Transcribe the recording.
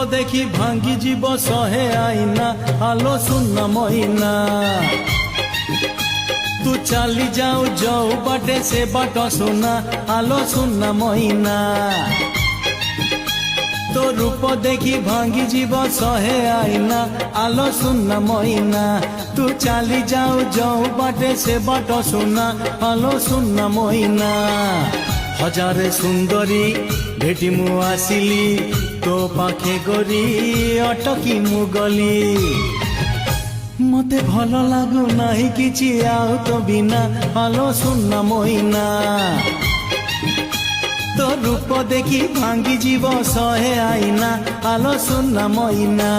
देखी भांगी जीव सहे आईना आलो सुनना महीना तू चाली जाऊ जाऊ बाटे से बाट सुना आलो सुनना महीना तो रूप देखी भांगी जीव सहे आईना आलो सुनना महीना तू चाली जाऊ जाऊ बाटे से बाट सुना आलो सुनना महीना हजारे सुंदरी भेटी मु आसिली तो पाखे गरी अटकी मु गली मते भल लागू नाही किछि आउ तो बिना आलो सुनना महीना तो रूप देखी भांगी जीव सहे आईना आलो सुनना महीना।